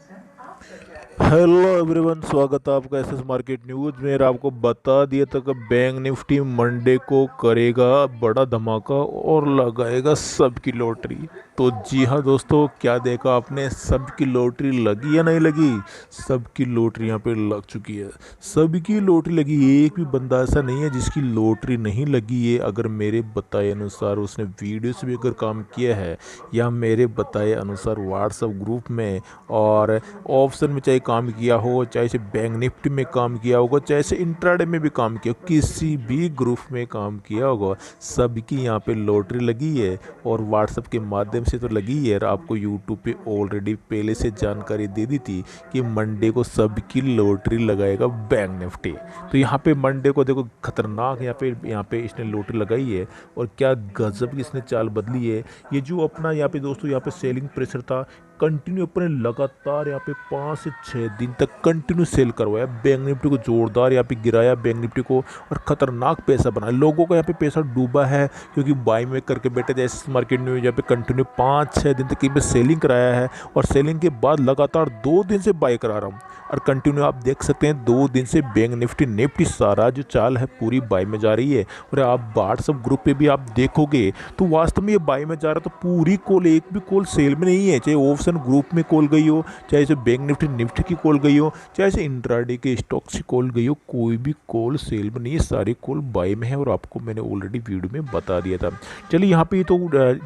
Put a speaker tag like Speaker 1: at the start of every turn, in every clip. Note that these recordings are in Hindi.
Speaker 1: हेलो एवरीवन, स्वागत है आपका एसएस मार्केट न्यूज़ में। आपको बता दिया था कि बैंक निफ्टी मंडे को करेगा बड़ा धमाका और लगाएगा सबकी लॉटरी। तो जी हाँ दोस्तों, क्या देखा आपने? सबकी लॉटरी लगी या नहीं लगी? सबकी लॉटरी यहाँ पे लग चुकी है। सबकी लॉटरी लगी, एक भी बंदा ऐसा नहीं है जिसकी लॉटरी नहीं लगी है। अगर मेरे बताए अनुसार उसने वीडियो से भी अगर काम किया है, या मेरे बताए अनुसार व्हाट्सएप ग्रुप में और ऑप्शन में चाहे काम किया हो, चाहे से बैंक निफ्टी में काम किया होगा, चाहे से इंट्राडे में भी काम किया हो, किसी भी ग्रुप में काम किया होगा, सबकी यहाँ पे लॉटरी लगी है। और व्हाट्सएप के माध्यम से तो लगी है। और आपको यूट्यूब पे ऑलरेडी पहले से जानकारी दे दी थी कि मंडे को सबकी लॉटरी लगाएगा बैंक निफ्टी। तो यहाँ पे मंडे को देखो, खतरनाक यहाँ पे इसने लॉटरी लगाई है। और क्या गजब की इसने चाल बदली है। ये जो अपना यहाँ पे दोस्तों, यहाँ पे सेलिंग प्रेशर था, कंटिन्यू अपने लगातार यहाँ पे 5 से 6 दिन तक कंटिन्यू सेल करवाया, बैंक निफ्टी को जोरदार यहाँ पे गिराया बैंक निफ्टी को, और खतरनाक पैसा बना। लोगों का यहाँ पे पैसा डूबा है, क्योंकि बाई में करके बैठे थे। एस मार्केट न्यूज यहाँ पे कंटिन्यू 5 6 दिन तक पे सेलिंग कराया है, और सेलिंग के बाद लगातार 2 दिन से बाई करा रहा हूँ। और कंटिन्यू आप देख सकते हैं 2 दिन से बैंक निफ्टी सारा जो चाल है पूरी बाई में जा रही है। और आप व्हाट्सएप ग्रुप पे भी आप देखोगे तो वास्तव में ये बाई में जा रहा, तो पूरी कॉल, एक भी कॉल सेल में नहीं है। चाहे ऑप्शन ग्रुप में कॉल गई हो, चाहे से बैंक निफ्टी की कॉल गई हो, चाहे से इंट्राडे के स्टॉक से कॉल गई हो, कोई भी कॉल सेल में नहीं है, सारी कॉल बाई में है। और आपको मैंने ऑलरेडी वीडियो में बता दिया था। चलिए यहाँ पे तो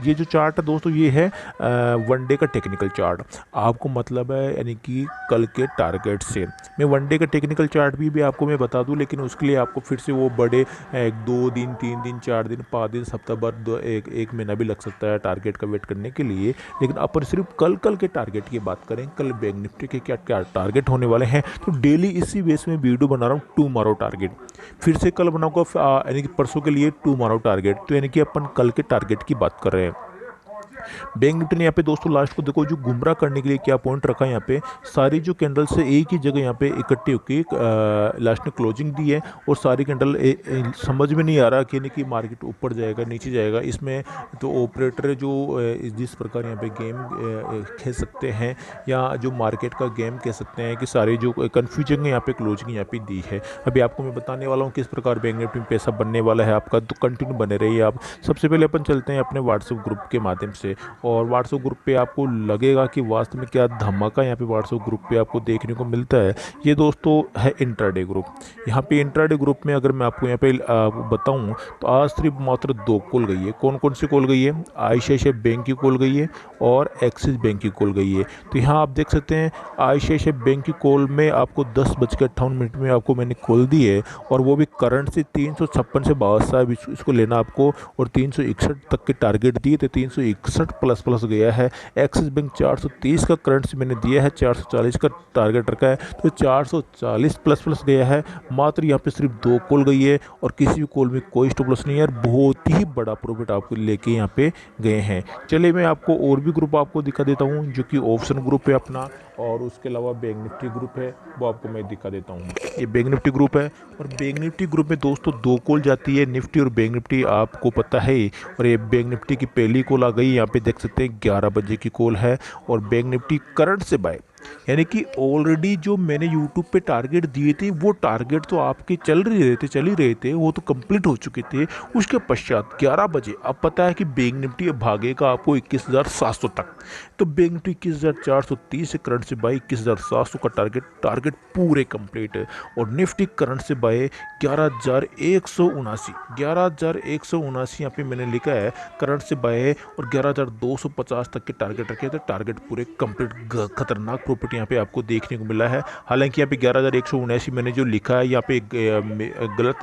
Speaker 1: ये जो चार्ट है दोस्तों, ये है वनडे का टेक्निकल चार्ट। आपको मतलब है यानी कि कल के टारगेट से मैं वनडे का टेक्निकल चार्ट भी आपको मैं बता दूं, लेकिन उसके लिए आपको फिर से वो बड़े 2 दिन 3 दिन 4 दिन 5 दिन हफ्ता भर एक महीना भी लग सकता है टारगेट का वेट करने के लिए। लेकिन अपन सिर्फ कल कल के टारगेट की बात करें, कल बैंक निफ्टी के क्या क्या टारगेट होने वाले हैं, तो डेली इसी बेस में वीडियो बना रहा हूँ। टुमारो टारगेट फिर से कल बनाऊंगा, यानी कि परसों के लिए टुमारो टारगेट। तो यानी कि अपन कल के टारगेट की बात कर रहे हैं। बैंक निफ्टी ने यहाँ पे दोस्तों लास्ट को देखो, जो गुमराह करने के लिए क्या पॉइंट रखा है, यहाँ पे सारी जो कैंडल से एक ही जगह यहाँ पे इकट्ठी होकर लास्ट में क्लोजिंग दी है। और सारी कैंडल समझ में नहीं आ रहा कि मार्केट ऊपर जाएगा नीचे जाएगा। इसमें तो ऑपरेटर जो जिस प्रकार यहाँ पे गेम खेल सकते हैं, या जो मार्केट का गेम कह सकते हैं, कि सारी जो कन्फ्यूजन है यहाँ पे क्लोजिंग यहाँ पे दी है। अभी आपको मैं बताने वाला हूँ किस प्रकार बैंक निफ्टी में पैसा बनने वाला है आपका, तो कंटिन्यू बने रहिए आप। सबसे पहले अपन चलते हैं अपने व्हाट्सएप ग्रुप के माध्यम से। और व्हाट्सएप ग्रुप पे आपको लगेगा कि वास्तव में क्या धमाका यहाँ पे व्हाट्सएप ग्रुप पे आपको देखने को मिलता है। ये दोस्तों है इंट्राडे ग्रुप। यहाँ पे इंट्राडे ग्रुप में अगर मैं आपको यहाँ पे बताऊँ, तो आज सिर्फ मात्र 2 कॉल गई है। कौन कौन सी कॉल गई है? आईसीआईसीआई बैंक की कॉल गई है और एक्सिस बैंक की कॉल गई है। तो यहाँ आप देख सकते हैं आईसीआईसीआई बैंक की कॉल में आपको 10:58 में आपको मैंने कॉल दी है, और वो भी करंट से 356 से 62 इसको लेना आपको, और 361 तक के टारगेट दिए थे, 361 प्लस प्लस गया है। एक्सिस बैंक 430 का करंट से मैंने दिया है, 440 का टारगेट रखा है, तो 440 प्लस प्लस गया है। मात्र यहाँ पे सिर्फ 2 कॉल गई है, और किसी भी कॉल में कोई स्टॉप लॉस नहीं है, और बहुत ही बड़ा प्रॉफिट आपको लेके यहाँ पे गए हैं। चलिए मैं आपको और भी ग्रुप आपको दिखा देता हूँ, जो कि ऑप्शन ग्रुप है अपना, और उसके अलावा बैंक निफ्टी ग्रुप है, वो आपको मैं दिखा देता हूँ। ये बैंक निफ्टी ग्रुप है, और बैंक निफ्टी ग्रुप में दोस्तों 2 कॉल जाती है, निफ्टी और बैंक निफ्टी, आपको पता है। और ये बैंक निफ्टी की पहली कॉल आ गई, यहाँ पे देख सकते हैं 11 बजे की कॉल है। और बैंक निफ्टी करंट से बाय, यानी कि ऑलरेडी जो मैंने यूट्यूब पे टारगेट दिए थे, वो टारगेट तो आपके चल ही रहे थे, वो तो कंप्लीट हो चुके थे। उसके पश्चात 11 बजे अब पता है कि बैंक निफ्टी अब भागेगा आपको 21,700 तक। तो बैंक निफ्टी 21,430 से करंट से बाय 21,700 का टारगेट पूरे कंप्लीट है। और निफ्टी करंट से बाय 11,179 यहाँ पे मैंने लिखा है करंट से बाय, और 11,250 तक के टारगेट रखे थे। टारगेट पूरे कंप्लीट, खतरनाक प्रॉफिट यहाँ पे आपको देखने को मिला है। हालांकि यहाँ पे 11,179 मैंने जो लिखा है, यहाँ पे गलत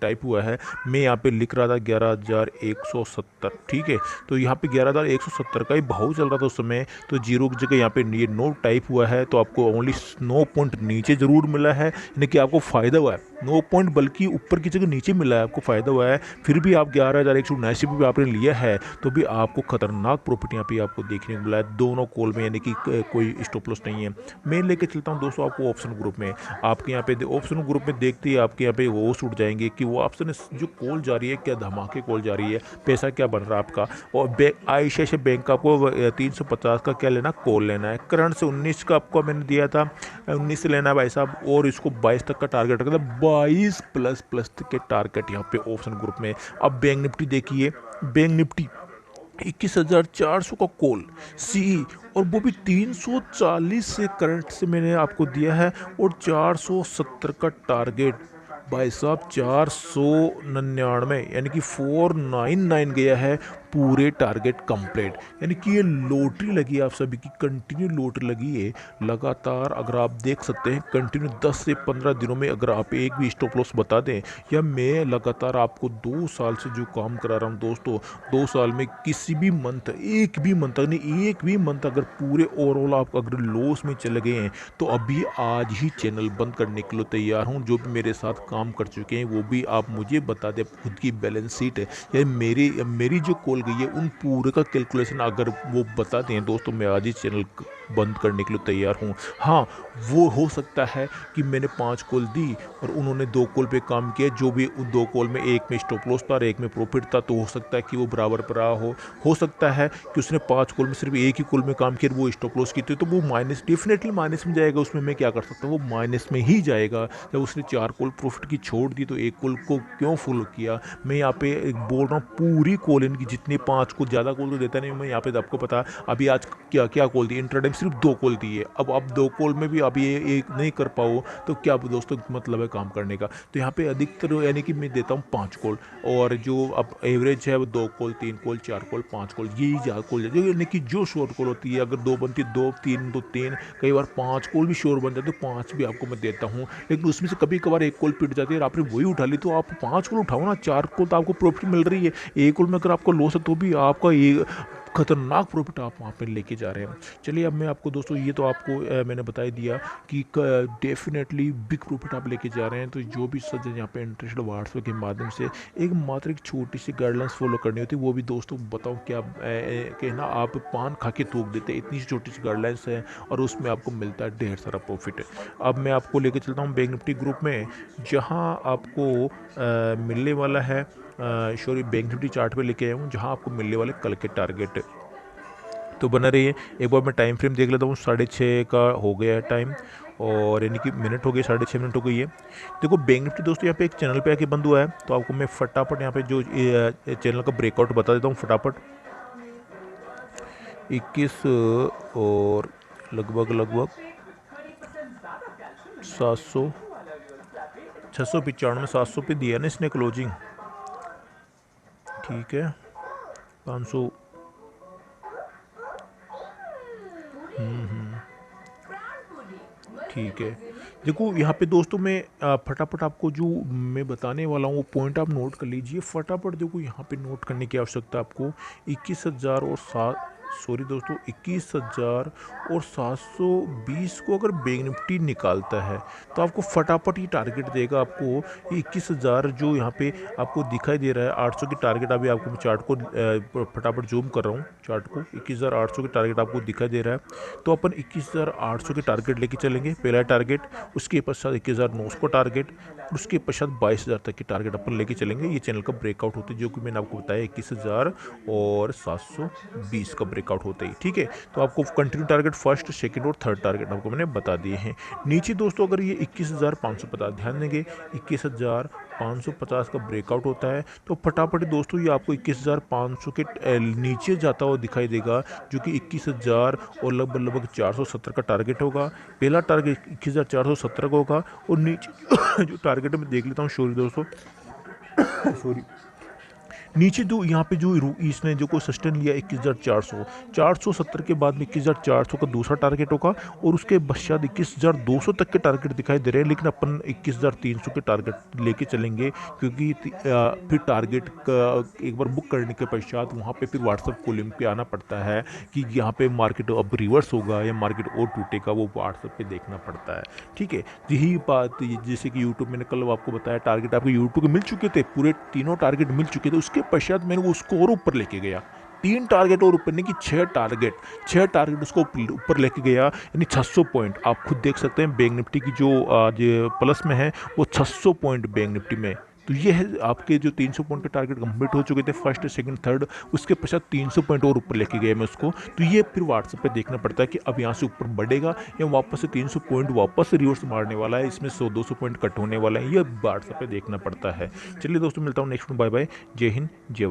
Speaker 1: टाइप हुआ है। मैं यहाँ पे लिख रहा था 11,170, ठीक है। तो यहाँ पे 11,170 का ही भाव चल रहा था उस समय, तो जीरो की जगह यहाँ पे ये नो टाइप हुआ है, तो आपको ओनली 9 पॉइंट नीचे जरूर मिला है, यानी कि आपको फ़ायदा हुआ है। 9 पॉइंट बल्कि ऊपर की जगह नीचे मिला है, आपको फ़ायदा हुआ है। फिर भी आप 11,179 भी आपने लिया है, तो भी आपको खतरनाक प्रॉफिट यहाँ पे आपको देखने को मिला है दोनों कॉल में, यानी कि कोई स्टॉप लॉस नहीं है। मैं लेके चलता हूँ दोस्तों आपको ऑप्शन ग्रुप में। आपके यहाँ पे ऑप्शन ग्रुप में देखते ही आपके यहाँ पे होश उठ जाएंगे कि वो ऑप्शन जो कॉल जा रही है क्या धमाके कॉल जा रही है, पैसा क्या बन रहा है आपका। और ICICI बैंक का आपको 350 का क्या लेना, कॉल लेना है। करंट से 19 का आपको मैंने दिया था, 19 से लेना है भाई साहब, और इसको 22 तक का टारगेट रखा था, 22 प्लस प्लस तक के टारगेट यहाँ पे ऑप्शन ग्रुप में। अब बैंक निफ्टी देखिए, बैंक निफ्टी 21,400 का कॉल सी, और वो भी 340 से करंट से मैंने आपको दिया है, और 470 का टारगेट भाई साहब, 499 यानी कि 499 गया है पूरे टारगेट कंप्लीट। यानी कि ये लॉटरी लगी आप सभी की, कंटिन्यू लॉटरी लगी है लगातार। अगर आप देख सकते हैं कंटिन्यू 10 से 15 दिनों में अगर आप एक भी स्टॉप लॉस बता दें, या मैं लगातार आपको 2 साल से जो काम करा रहा हूँ दोस्तों, 2 साल में किसी भी मंथ, एक भी मंथ नहीं, एक भी मंथ अगर पूरे ओवरऑल आप अगर लॉस में चले गए हैं, तो अभी आज ही चैनल बंद करने के लिए तैयार हूँ। जो भी मेरे साथ काम कर चुके हैं वो भी आप मुझे बता दें, खुद की बैलेंस शीट है या मेरी जो कॉल गई है उन पूरे का कैलकुलेशन अगर वो बता दें दोस्तों, मैं आज ही चैनल बंद करने के लिए तैयार हूँ। हाँ, वो हो सकता है कि मैंने 5 कॉल दी और उन्होंने 2 कॉल पे काम किया, जो भी उन 2 कॉल में एक में स्टॉप लॉस था और एक में प्रॉफिट था, तो हो सकता है कि वो बराबर पर रहा हो सकता है कि उसने 5 कॉल में सिर्फ एक ही कॉल में काम किया, वो स्टॉप लॉस की थी, तो वो माइनस, डेफिनेटली माइनस में जाएगा। उसमें मैं क्या कर सकता हूँ, वो माइनस में ही जाएगा। जब उसने 4 कॉल प्रॉफिट की छोड़ दी तो एक कॉल को क्यों फॉलो किया। मैं यहाँ पे बोल रहा हूँ पूरी कॉल इनकी, जितनी 5 कॉल, ज़्यादा कॉल तो देता नहीं मैं यहाँ पे, आपको पता अभी आज क्या क्या कॉल दी, इंट्राडे में सिर्फ 2 कॉल दी है। अब आप 2 कॉल में भी आप ये एक नहीं कर पाओ तो क्या दोस्तों मतलब है काम करने का। तो यहाँ पे अधिकतर यानी कि मैं देता हूँ 5 कॉल, और जो अब एवरेज है वो 2 कॉल, 3 कॉल, 4 कॉल, 5 कॉल, यही ज़्यादा कॉल जाती है। यानी कि जो शॉर्ट कॉल होती है, अगर 2 बनती है 2, 3 तो 3, कई बार 5 कॉल भी श्योर बन जाते, तो 5 भी आपको मैं देता हूँ। लेकिन उसमें से कभी कभार एक कॉल पिट जाती है और आपने वही उठा ली, तो आप 5 कॉल उठाओ ना, 4 कॉल तो आपको प्रॉफिट मिल रही है, एक कॉल में अगर आपको लॉस है तो भी आपका ये खतरनाक प्रॉफिट आप वहाँ पे लेके जा रहे हैं। चलिए अब मैं आपको दोस्तों, ये तो आपको मैंने बता ही दिया कि डेफिनेटली बिग प्रॉफिट आप लेके जा रहे हैं। तो जो भी सज्जन यहाँ पे इंटरेस्टेड व्हाट्सएप के माध्यम से एक मात्र एक छोटी सी गाइडलाइंस फॉलो करनी होती है, वो भी दोस्तों बताओ क्या कहना, आप पान खा के थूक देते, इतनी छोटी सी गाइडलाइंस है और उसमें आपको मिलता है ढेर सारा प्रॉफिट। अब मैं आपको लेके चलता हूँ बैंक निफ्टी ग्रुप में, जहाँ आपको मिलने वाला है सॉरी बैंक निफ्टी चार्ट पे लेके आया हूँ, जहाँ आपको मिलने वाले कल के टारगेट। तो बना रही है। एक बार मैं टाइम फ्रेम देख लेता हूँ, 6:30 का हो गया है टाइम, और यानी कि मिनट हो गए, 6:30 मिनट हो गई है। देखो बैंक निफ्टी दोस्तों यहाँ पे एक चैनल पे आके बंद हुआ है, तो आपको मैं फटाफट यहाँ पे जो चैनल का ब्रेकआउट बता देता हूँ फटाफट। 21 और लगभग 700 695 700 पे दिया ना इसने क्लोजिंग, ठीक है 500। ठीक है, देखो यहाँ पे दोस्तों मैं फटाफट आपको जो मैं बताने वाला हूँ वो पॉइंट आप नोट कर लीजिए फटाफट। देखो यहाँ पे नोट करने की आवश्यकता आपको 21,000 और 7 सॉरी दोस्तों 21,000 और 720 को अगर बैंक निफ्टी निकालता है तो आपको फटाफट ये टारगेट देगा। आपको ये 21,000 जो यहाँ पे आपको दिखाई दे रहा है 800 की टारगेट, अभी आपको मैं चार्ट को फटाफट जूम कर रहा हूँ, चार्ट को 21,800 के टारगेट आपको दिखाई दे रहा है। तो अपन 21,800 के टारगेट लेके चलेंगे, पहला टारगेट, उसके पश्चात 21,900 का टारगेट, उसके पश्चात 22,000 तक की टारगेट अपन लेके चलेंगे। ये चैनल का ब्रेकआउट होता है, जो कि मैंने आपको बताया 21,000 और 720 का ब्रेकआउट होता है, ठीक है। तो आपको कंटिन्यू टारगेट फर्स्ट, सेकंड और थर्ड टारगेट आपको मैंने बता दिए हैं। नीचे दोस्तों अगर ये 21,550, ध्यान देंगे 21,550 का ब्रेकआउट होता है, तो फटाफट दोस्तों ये आपको 21,500 के नीचे जाता हुआ दिखाई देगा, जो कि 21,000 और लगभग 470 का टारगेट होगा। पहला टारगेट 21,470 का होगा, और नीचे जो टारगेट मैं देख लेता हूँ, सॉरी दोस्तों सॉरी, नीचे जो यहाँ पे जो इसने जो को सस्टेन लिया 21,400, 470 के बाद में 21,400 का दूसरा टारगेट होगा, और उसके पश्चात 21,200 तक के टारगेट दिखाई दे रहे हैं। लेकिन अपन 21,300 के टारगेट लेके चलेंगे, क्योंकि फिर टारगेट का एक बार बुक करने के पश्चात वहाँ पे फिर व्हाट्सअप कॉलिंग पे आना पड़ता है कि यहाँ पे मार्केट अब रिवर्स होगा या मार्केट और टूटेगा, वो व्हाट्सअप पे देखना पड़ता है, ठीक है। यही बात जैसे कि यूट्यूब मैंने कल आपको बताया, टारगेट आपको यूट्यूब के मिल चुके थे, पूरे तीनों टारगेट मिल चुके थे, उसके पश्चात मैंने वो उसको और ऊपर लेके गया, 3 टारगेट और ऊपर नहीं कि 6 टारगेट उसको ऊपर लेके गया, यानी 600 पॉइंट। आप खुद देख सकते हैं बैंक निफ्टी की जो आज प्लस में है वो 600 पॉइंट बैंक निफ्टी में। तो ये है आपके जो 300 पॉइंट के टारगेट कंप्लीट हो चुके थे, फर्स्ट सेकंड थर्ड, उसके पश्चात 300 पॉइंट और ऊपर लेके गए मैं उसको। तो ये फिर व्हाट्सएप पे देखना पड़ता है कि अब यहाँ से ऊपर बढ़ेगा या वापस से 300 पॉइंट वापस रिवर्स मारने वाला है, इसमें 100-200 पॉइंट कट होने वाला है, ये व्हाट्सएप पे देखना पड़ता है। चलिए दोस्तों, मिलता हूँ नेक्स्ट में। बाय बाय, जय हिंद, जय